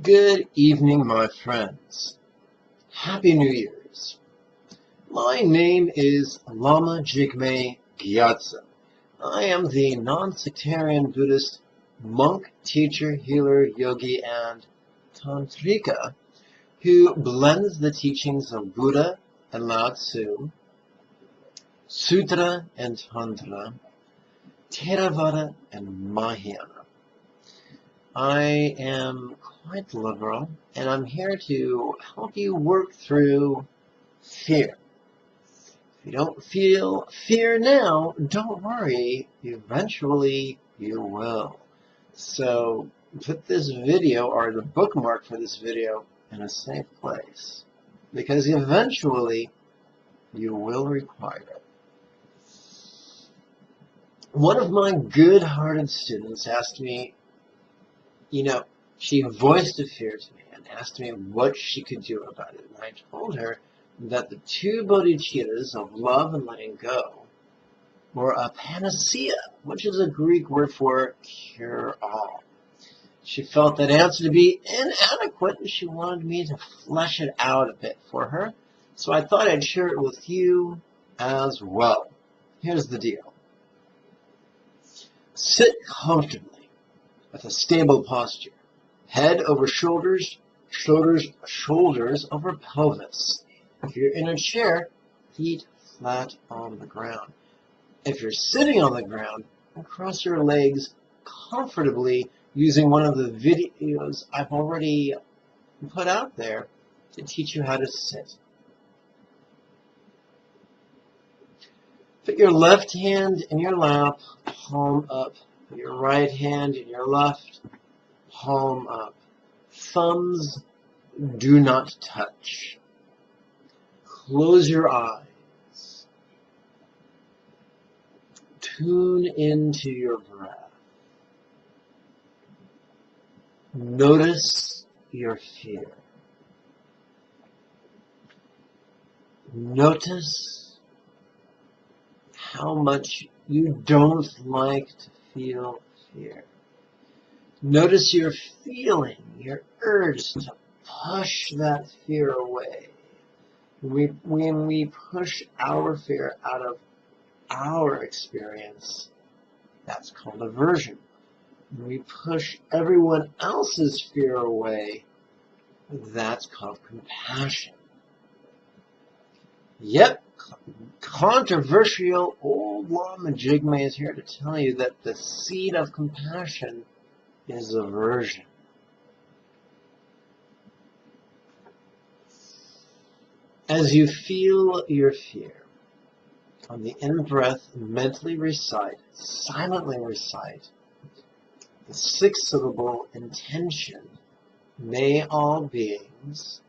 Good evening, my friends. Happy New Year's. My name is Lama Jigme Gyatso. I am the non-sectarian Buddhist monk, teacher, healer, yogi, and tantrika who blends the teachings of Buddha and Lao Tzu, Sutra and Tantra, Theravada and Mahayana. I am quite liberal, and I'm here to help you work through fear. If you don't feel fear now, don't worry, eventually you will. So put this video, or the bookmark for this video, in a safe place, because eventually you will require it. One of my good-hearted students asked me, she voiced a fear to me and asked me what she could do about it. And I told her that the two bodhicittas of love and letting go were a panacea, which is a Greek word for cure-all. She felt that answer to be inadequate, and she wanted me to flesh it out a bit for her. So I thought I'd share it with you as well. Here's the deal. Sit comfortably with a stable posture. Head over shoulders, shoulders over pelvis. If you're in a chair, feet flat on the ground. If you're sitting on the ground, cross your legs comfortably using one of the videos I've already put out there to teach you how to sit. Put your left hand in your lap, palm up. Put your right hand in your left, palm up. Thumbs do not touch. Close your eyes. Tune into your breath. Notice your fear. Notice how much you don't like to feel fear. Notice your feeling, your urge to push that fear away. When we push our fear out of our experience, that's called aversion. When we push everyone else's fear away, that's called compassion. Yep, controversial old Lama Jigme is here to tell you that the seed of compassion is aversion. As you feel your fear, on the in-breath, mentally recite, silently recite, the six-syllable intention, may all beings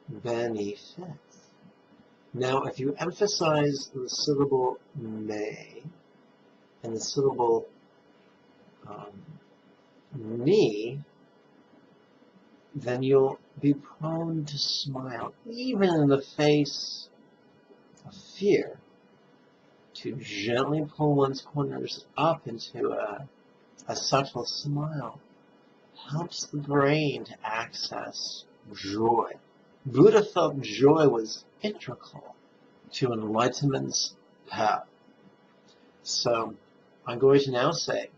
benefit. Now, if you emphasize the syllable may and the syllable me, then you'll be prone to smile, even in the face of fear, to gently pull one's corners up into a subtle smile helps the brain to access joy. Buddha felt joy was integral to enlightenment's path. So I'm going to now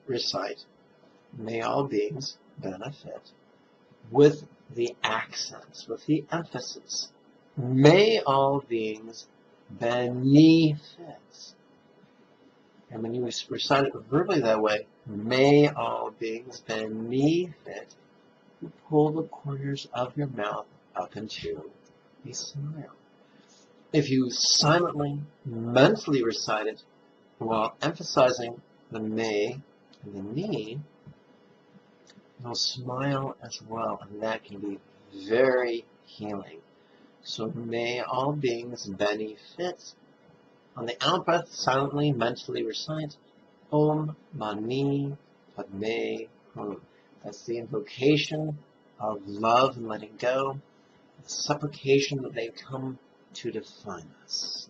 recite, may all beings benefit, with the accents, with the emphasis. May all beings benefit. And when you recite it verbally that way, may all beings benefit, you pull the corners of your mouth up into a smile. If you silently, mentally recite it while emphasizing the may and the me, you'll smile as well, and that can be very healing. So may all beings benefit. On the out-breath, silently, mentally recite Om Mani Padme Hum. That's the invocation of love and letting go, the supplication that they come to define us.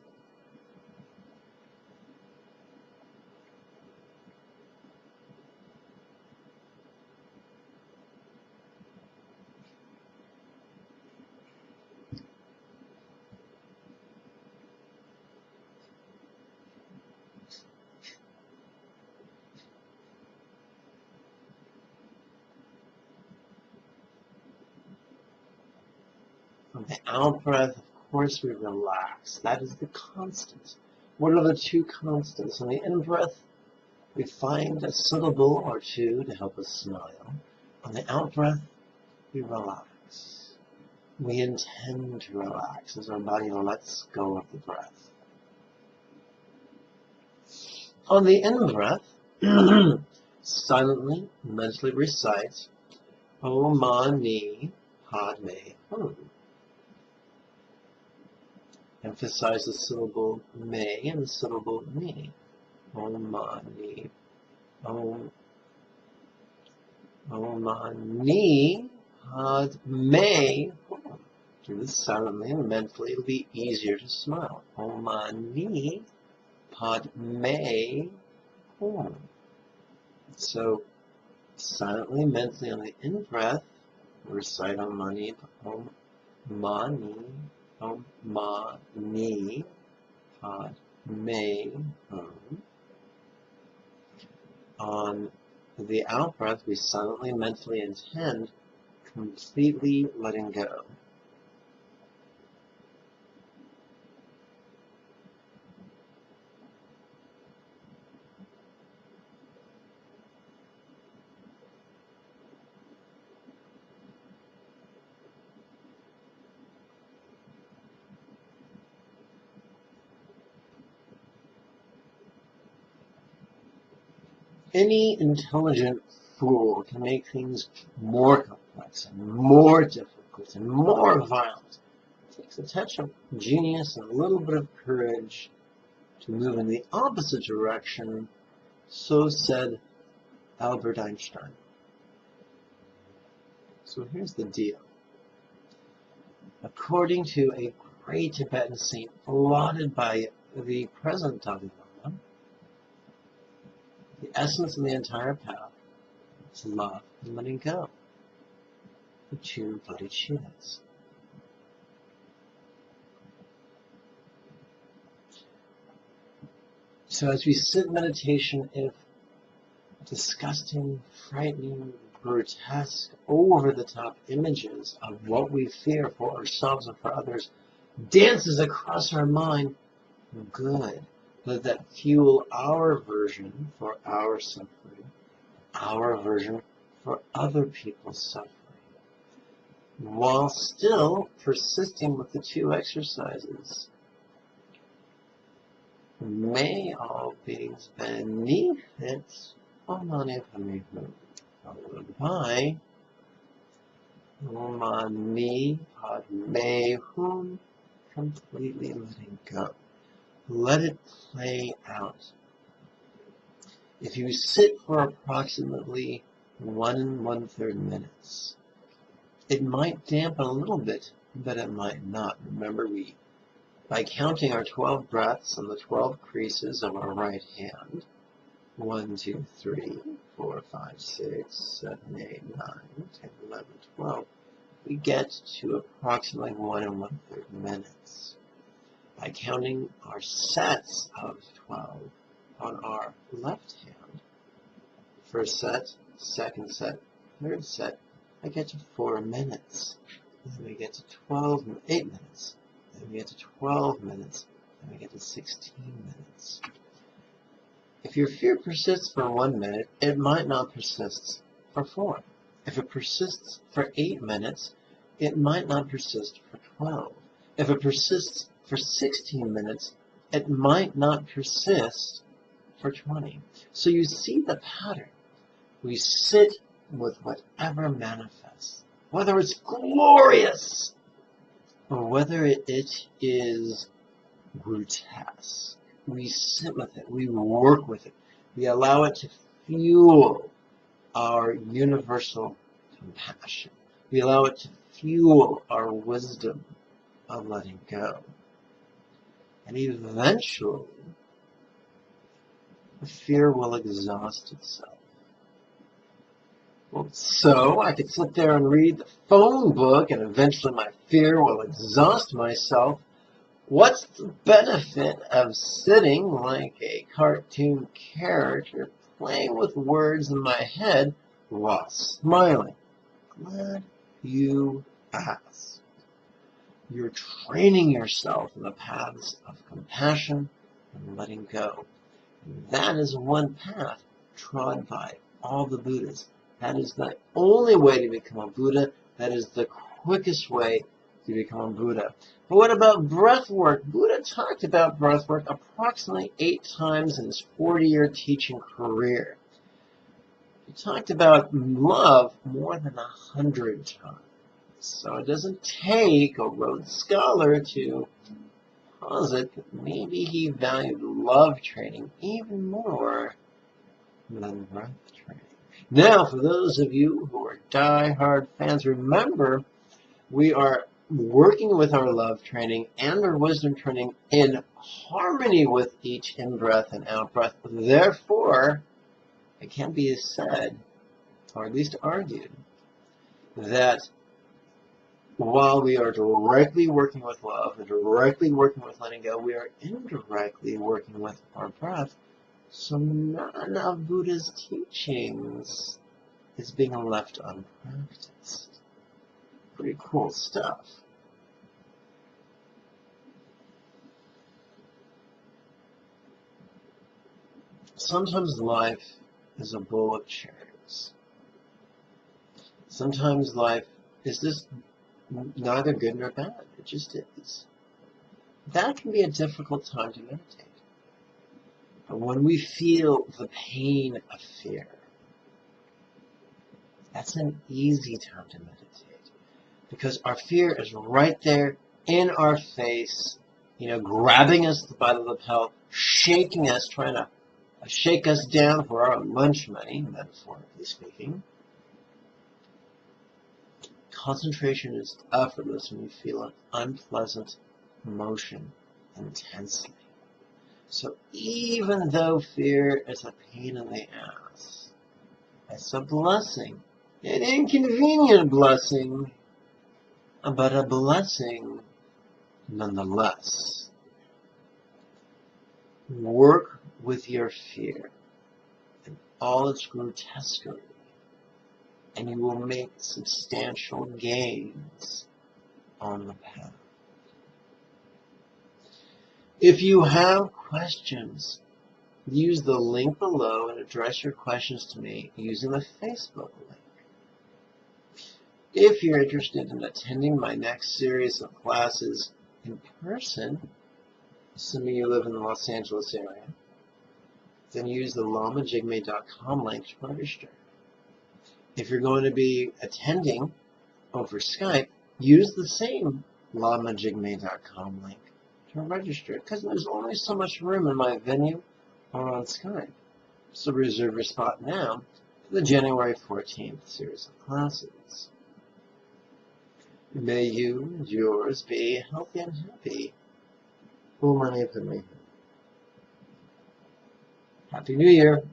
On the out-breath, of course, we relax. That is the constant. What are the two constants? On the in-breath, we find a syllable or two to help us smile. On the out-breath, we relax. We intend to relax as our body lets go of the breath. On the in-breath, silently, mentally recite Om Mani Padme Hum. Emphasize the syllable may and the syllable me. Om Mani. Om Mani Padme Hum. Do this silently and mentally. It'll be easier to smile. Om Mani Padme Hum. So, silently, mentally on the in-breath, recite Om Mani Padme Hum. On the out-breath, we silently, mentally intend completely letting go. Any intelligent fool can make things more complex and more difficult and more violent. It takes a touch of genius and a little bit of courage to move in the opposite direction, so said Albert Einstein. So here's the deal. According to a great Tibetan saint lauded by the present Dalai Lama, the essence of the entire path is love and letting go. The two bodhicittas. So as we sit in meditation, if disgusting, frightening, grotesque, over-the-top images of what we fear for ourselves and for others dances across our mind, good. Let that fuel our version for our suffering, our version for other people's suffering, while still persisting with the two exercises. May all beings beneath it, Om Mani Padme Hum, followed by Om Mani Padme Hum, completely letting go. Let it play out. If you sit for approximately 1 1/3 minutes, it might dampen a little bit, but it might not. Remember, by counting our 12 breaths on the 12 creases of our right hand, 1, 2, 3, 4, 5, 6, 7, 8, 9, 10, 11, 12, we get to approximately 1 1/3 minutes. By counting our sets of 12 on our left hand, first set, second set, third set, I get to 4 minutes. Then we get to 8 minutes. Then we get to 12 minutes. Then we get to 16 minutes. If your fear persists for 1 minute, it might not persist for 4. If it persists for 8 minutes, it might not persist for 12. If it persists for 16 minutes, it might not persist for 20. So you see the pattern. We sit with whatever manifests, whether it's glorious or whether it is grotesque. We sit with it. We work with it. We allow it to fuel our universal compassion. We allow it to fuel our wisdom of letting go. And eventually, the fear will exhaust itself. Well, so I could sit there and read the phone book, and eventually my fear will exhaust myself. What's the benefit of sitting like a cartoon character, playing with words in my head while smiling? Glad you asked. You're training yourself in the paths of compassion and letting go. That is one path trod by all the Buddhas. That is the only way to become a Buddha. That is the quickest way to become a Buddha. But what about breath work? Buddha talked about breath work approximately 8 times in his 40-year teaching career. He talked about love more than 100 times. So it doesn't take a Rhodes Scholar to posit that maybe he valued love training even more than breath training. Now, for those of you who are die-hard fans, remember we are working with our love training and our wisdom training in harmony with each in-breath and out-breath. Therefore, it can be said, or at least argued, that while we are directly working with love and directly working with letting go, we are indirectly working with our breath. So none of Buddha's teachings is being left unpracticed. Pretty cool stuff. Sometimes life is a bowl of cherries. Sometimes life is just neither good nor bad. It just is. That can be a difficult time to meditate. But when we feel the pain of fear, that's an easy time to meditate. Because our fear is right there in our face, grabbing us by the lapel, shaking us, trying to shake us down for our lunch money, metaphorically speaking. Concentration is effortless when you feel an unpleasant emotion intensely. So even though fear is a pain in the ass, it's a blessing, an inconvenient blessing, but a blessing nonetheless. Work with your fear in all its grotesquerie, and you will make substantial gains on the path. If you have questions, use the link below and address your questions to me using the Facebook link. If you're interested in attending my next series of classes in person, some of you live in the Los Angeles area, then use the lamajigme.com link to register. If you're going to be attending over Skype, use the same lamajigme.com link to register, because there's only so much room in my venue or on Skype. So reserve your spot now for the January 14th series of classes. May you and yours be healthy and happy. Happy New Year.